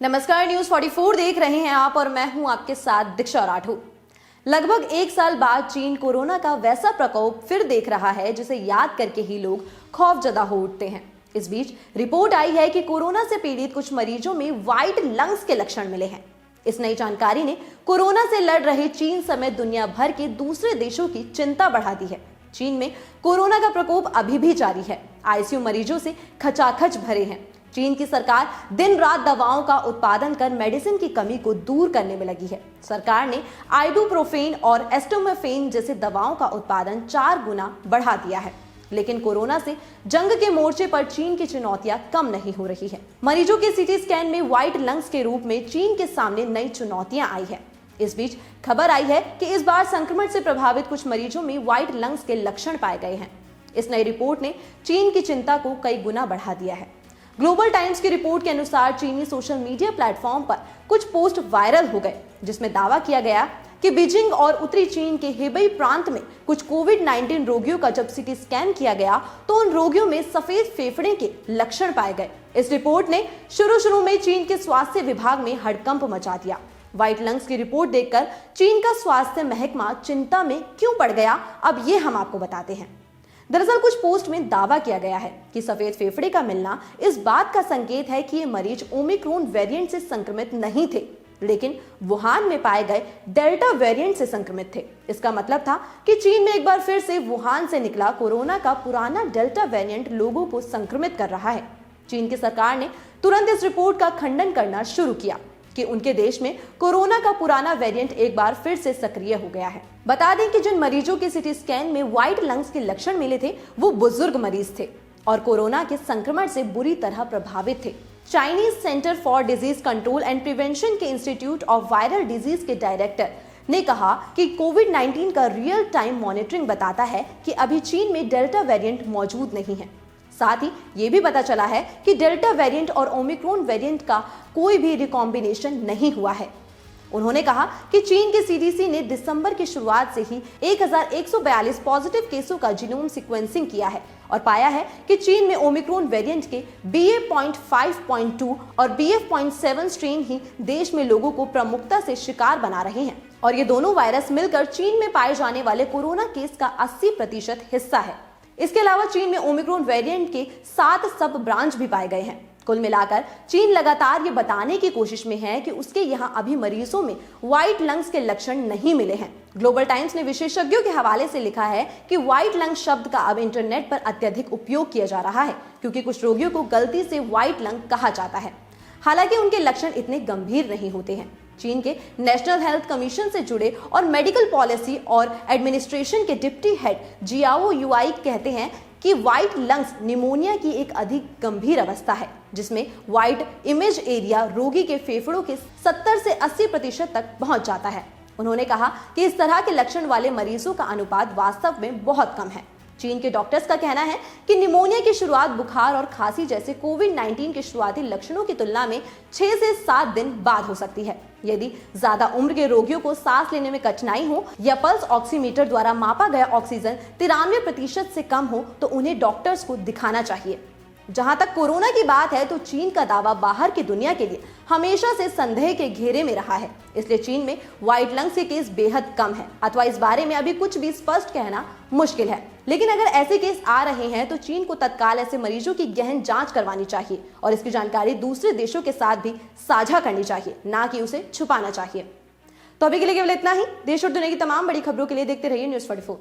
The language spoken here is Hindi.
नमस्कार, न्यूज 44 देख रहे हैं आप और मैं हूं आपके साथ दीक्षा राठौर। लगभग एक साल बाद चीन कोरोना का वैसा प्रकोप फिर देख रहा है जिसे याद करके ही लोग खौफजदा हो उठते हैं। इस बीच रिपोर्ट आई है कि कोरोना से पीड़ित कुछ मरीजों में व्हाइट लंग्स के लक्षण मिले हैं। इस नई जानकारी ने कोरोना से लड़ रहे चीन समेत दुनिया भर के दूसरे देशों की चिंता बढ़ा दी है। चीन में कोरोना का प्रकोप अभी भी जारी है। आईसीयू मरीजों से खचाखच भरे हैं। चीन की सरकार दिन रात दवाओं का उत्पादन कर मेडिसिन की कमी को दूर करने में लगी है। सरकार ने आइबुप्रोफेन और एस्टोमेफेन जैसे दवाओं का उत्पादन 4 गुना बढ़ा दिया है। लेकिन कोरोना से जंग के मोर्चे पर चीन की चुनौतियां कम नहीं हो रही है। मरीजों के सीटी स्कैन में व्हाइट लंग्स के रूप में चीन के सामने नई चुनौतियां आई है। इस बीच खबर आई है कि इस बार संक्रमण से प्रभावित कुछ मरीजों में व्हाइट लंग्स के लक्षण पाए गए हैं। इस नई रिपोर्ट ने चीन की चिंता को कई गुना बढ़ा दिया है। ग्लोबल टाइम्स की रिपोर्ट के अनुसार चीनी सोशल मीडिया प्लेटफॉर्म पर कुछ पोस्ट वायरल हो गए जिसमें दावा किया गया कि बीजिंग और उत्तरी चीन के हेबई प्रांत में कुछ कोविड-19 रोगियों का जब सीटी स्कैन किया गया तो उन रोगियों में सफेद फेफड़े के लक्षण पाए गए। इस रिपोर्ट ने शुरू में चीन के स्वास्थ्य विभाग में हड़कंप मचा दिया। व्हाइट लंग्स की रिपोर्ट देखकर चीन का स्वास्थ्य महकमा चिंता में क्यों पड़ गया, अब ये हम आपको बताते हैं। दरअसल कुछ पोस्ट में दावा किया गया है कि सफेद फेफड़े का मिलना इस बात का संकेत है कि ये मरीज ओमिक्रॉन वेरिएंट से संक्रमित नहीं थे, लेकिन वुहान में पाए गए डेल्टा वेरिएंट से संक्रमित थे। इसका मतलब था कि चीन में एक बार फिर से वुहान से निकला कोरोना का पुराना डेल्टा वेरिएंट लोगों को संक्रमित कर रहा है। चीन की सरकार ने तुरंत इस रिपोर्ट का खंडन करना शुरू किया कि उनके देश में कोरोना का पुराना वेरिएंट एक बार फिर से सक्रिय हो गया है। बता दें कि जिन मरीजों के सीटी स्कैन में व्हाइट लंग्स के लक्षण मिले थे वो बुजुर्ग मरीज थे और कोरोना के संक्रमण से बुरी तरह प्रभावित थे। Chinese centre for disease control and prevention के इंस्टीट्यूट ऑफ वायरल डिजीज के डायरेक्टर ने कहा कि कोविड-19 का रियल टाइम मॉनिटरिंग बताता है कि अभी चीन में डेल्टा वेरिएंट मौजूद नहीं है। साथ ही ये भी पता चला है कि डेल्टा वेरिएंट और ओमिक्रॉन वेरिएंट का कोई भी रिकॉम्बिनेशन नहीं हुआ है। उन्होंने कहा कि चीन के सीडीसी ने दिसंबर की शुरुआत से ही 1142 पॉजिटिव केसों का जीनोम सीक्वेंसिंग किया है और पाया है कि चीन में ओमिक्रॉन वेरिएंट के BA.5.2 और BF.7 स्ट्रेन ही देश में लोगों को प्रमुखता से शिकार बना रहे हैं और ये दोनों वायरस मिलकर चीन में पाए जाने वाले कोरोना केस का 80% हिस्सा है। इसके अलावा चीन में ओमिक्रॉन वेरिएंट के 7 सब ब्रांच भी पाए गए हैं। कुल मिलाकर चीन लगातार ये बताने की कोशिश में है कि उसके यहाँ अभी मरीजों में व्हाइट लंग्स के लक्षण नहीं मिले हैं। ग्लोबल टाइम्स ने विशेषज्ञों के हवाले से लिखा है कि व्हाइट लंग शब्द का अब इंटरनेट पर अत्यधिक उपयोग किया जा रहा है क्योंकि कुछ रोगियों को गलती से व्हाइट लंग कहा जाता है, हालांकि उनके लक्षण इतने गंभीर नहीं होते हैं। चीन के नेशनल हेल्थ कमीशन से जुड़े और मेडिकल पॉलिसी और एडमिनिस्ट्रेशन के डिप्टी हेड जियाओ युआई कहते हैं कि व्हाइट लंग्स निमोनिया की एक अधिक गंभीर अवस्था है जिसमें व्हाइट इमेज एरिया रोगी के फेफड़ों के 70 से 80% तक पहुंच जाता है। उन्होंने कहा कि इस तरह के लक्षण वाले मरीजों का अनुपात वास्तव में बहुत कम है। चीन के डॉक्टर्स का कहना है कि निमोनिया की शुरुआत बुखार और खांसी जैसे कोविड-19 के शुरुआती लक्षणों की तुलना में 6 से 7 दिन बाद हो सकती है। यदि ज्यादा उम्र के रोगियों को सांस लेने में कठिनाई हो या पल्स ऑक्सीमीटर द्वारा मापा गया ऑक्सीजन 93% से कम हो तो उन्हें डॉक्टर्स को दिखाना चाहिए। जहां तक कोरोना की बात है तो चीन का दावा बाहर की दुनिया के लिए हमेशा से संदेह के घेरे में रहा है, इसलिए चीन में व्हाइट लंग्स के केस बेहद कम है अथवा इस बारे में अभी कुछ भी स्पष्ट कहना मुश्किल है। लेकिन अगर ऐसे केस आ रहे हैं तो चीन को तत्काल ऐसे मरीजों की गहन जांच करवानी चाहिए और इसकी जानकारी दूसरे देशों के साथ भी साझा करनी चाहिए, ना कि उसे छुपाना चाहिए। तो अभी के लिए केवल इतना ही। देश और दुनिया की तमाम बड़ी खबरों के लिए देखते रहिए न्यूज़ 44।